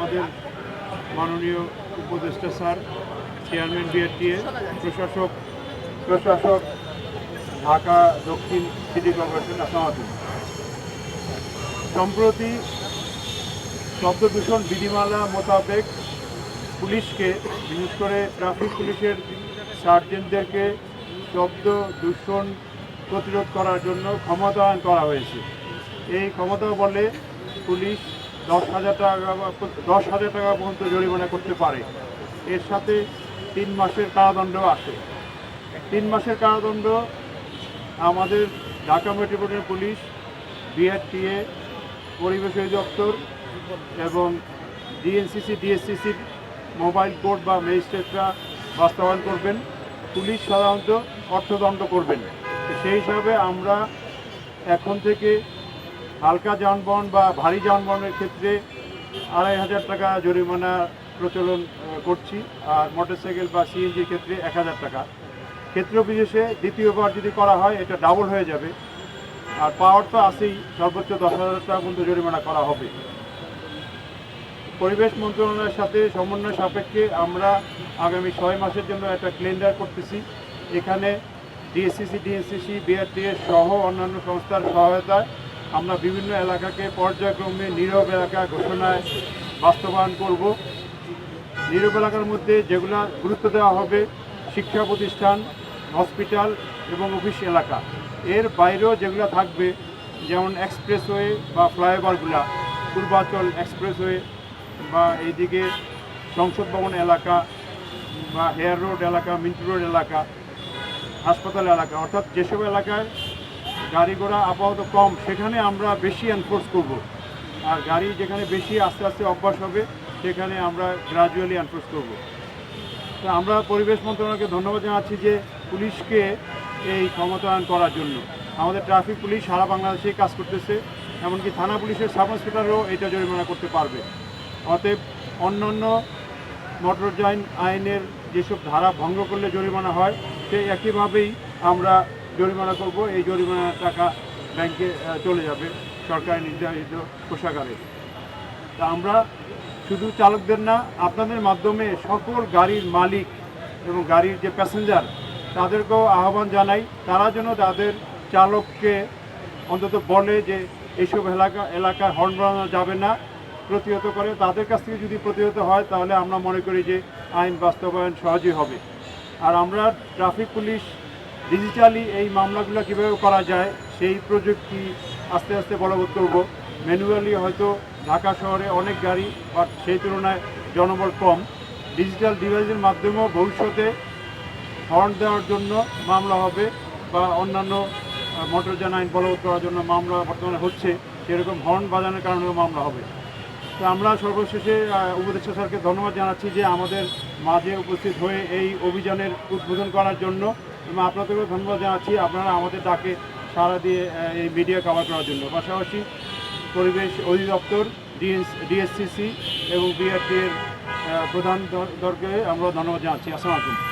আমাদের মাননীয় উপদেষ্টা স্যার, চেয়ারম্যান বিআরটিএ, প্রশাসক ঢাকা দক্ষিণ সিটি কর্পোরেশন, আসসালামু আলাইকুম। সম্প্রতি শব্দ দূষণ বিধিমালা মোতাবেক পুলিশকে, বিশেষ করে ট্রাফিক পুলিশের সার্জেন্টদেরকে শব্দ দূষণ প্রতিরোধ করার জন্য ক্ষমতায়ন করা হয়েছে। এই ক্ষমতা বলে পুলিশ 10,000 টাকা পর্যন্ত জরিমানা করতে পারে। এর সাথে 3 মাসের কারাদণ্ড আসে। 3 মাসের কারাদণ্ড আমাদের ঢাকা মেট্রোপলিটন পুলিশ, বিআরটিএ, পরিবেশ অধিদপ্তর এবং ডিএনসিসি, ডিএসসিসির মোবাইল কোর্ট বা ম্যাজিস্ট্রেটরা বাস্তবায়ন করবেন। পুলিশ সাধারণত অর্থদণ্ড করবেন। সেই হিসাবে আমরা এখন থেকে হালকা যানবাহন বা ভারী যানবাহনের ক্ষেত্রে 2,500 টাকা জরিমানা প্রচলন করছি, আর মোটরসাইকেল বা সিএনজির ক্ষেত্রে 1,000 টাকা। ক্ষেত্র বিশেষে দ্বিতীয়বার যদি করা হয় এটা ডাবল হয়ে যাবে। আর পাওয়ার তো আছেই, সর্বোচ্চ 10,000 টাকা পর্যন্ত জরিমানা করা হবে। পরিবেশ মন্ত্রণালয়ের সাথে সমন্বয় সাপেক্ষে আমরা আগামী 6 মাসের জন্য একটা ক্যালেন্ডার করতেছি। এখানে ডিএসসিসি, ডিএনসিসি, বিআরটিএ সহ অন্যান্য সংস্থার সহায়তায় আমরা বিভিন্ন এলাকাকে পর্যায়ক্রমে নীরব এলাকা ঘোষণায় বাস্তবায়ন করব। নীরব এলাকার মধ্যে যেগুলো গুরুত্ব দেওয়া হবে শিক্ষা প্রতিষ্ঠান, হসপিটাল এবং অফিস এলাকা। এর বাইরেও যেগুলো থাকবে, যেমন এক্সপ্রেসওয়ে বা ফ্লাইওভারগুলা, পূর্বাচল এক্সপ্রেসওয়ে বা এইদিকে সংসদ ভবন এলাকা বা হেয়ার রোড এলাকা, মিন্টু রোড এলাকা, হাসপাতাল এলাকা, অর্থাৎ যেসব এলাকায় গাড়ি ঘোড়া আপাতত কম সেখানে আমরা বেশি এনফোর্স করব। আর গাড়ি যেখানে বেশি আস্তে আস্তে অভ্যাস হবে সেখানে আমরা গ্রাজুয়ালি এনফোর্স করব। তো আমরা পরিবেশ মন্ত্রণালয়কে ধন্যবাদ জানাচ্ছি যে পুলিশকে এই ক্ষমতায়ন করার জন্য। আমাদের ট্রাফিক পুলিশ সারা বাংলাদেশেই কাজ করতেছে, এমনকি থানা পুলিশের সাব ইন্সপেক্টরও এটা জরিমানা করতে পারবে। অতএব অন্যান্য মোটরযান আইনের যেসব ধারা ভঙ্গ করলে জরিমানা হয় সেই একইভাবেই আমরা জরিমানা করব। এই জরিমানার টাকা ব্যাংকে চলে যাবে সরকারি নির্ধারিত কোষাগারে। তা আমরা শুধু চালকদের না, আপনাদের মাধ্যমে সকল গাড়ির মালিক এবং গাড়ির যে প্যাসেঞ্জার তাদেরকেও আহ্বান জানাই, তারা যেন তাদের চালককে অন্তত বলে যে এইসব এলাকায় হর্ন বাজানো যাবে না, প্রতিহত করে। তাদের কাছ থেকে যদি প্রতিহত হয় তাহলে আমরা মনে করি যে আইন বাস্তবায়ন সহজই হবে। আর আমরা ট্রাফিক পুলিশ ডিজিটালি এই মামলাগুলো কীভাবে করা যায় সেই প্রযুক্তি আস্তে আস্তে বলবৎ করব। ম্যানুয়ালি হয়তো ঢাকা শহরে অনেক গাড়ি, বাট সেই তুলনায় জনবল কম। ডিজিটাল ডিভাইসের মাধ্যমেও ভবিষ্যতে হর্ন দেওয়ার জন্য মামলা হবে বা অন্যান্য মোটরযান আইন বলবৎ করার জন্য মামলা বর্তমানে হচ্ছে, সেরকম হর্ন বাজানোর কারণেও মামলা হবে। তো আমরা সর্বশেষে উপদেষ্টা স্যারকে ধন্যবাদ জানাচ্ছি যে আমাদের মাঝে উপস্থিত হয়ে এই অভিযানের উদ্বোধন করার জন্য, এবং আপনাদেরকেও ধন্যবাদ জানাচ্ছি আপনারা আমাদের ডাকে সাড়া দিয়ে এই মিডিয়া কভার করার জন্য। পাশাপাশি পরিবেশ অধিদপ্তর, ডিএসসিসি এবং বিআরটিএর প্রধান দরকে আমরা ধন্যবাদ জানাচ্ছি। আসসালামু আলাইকুম।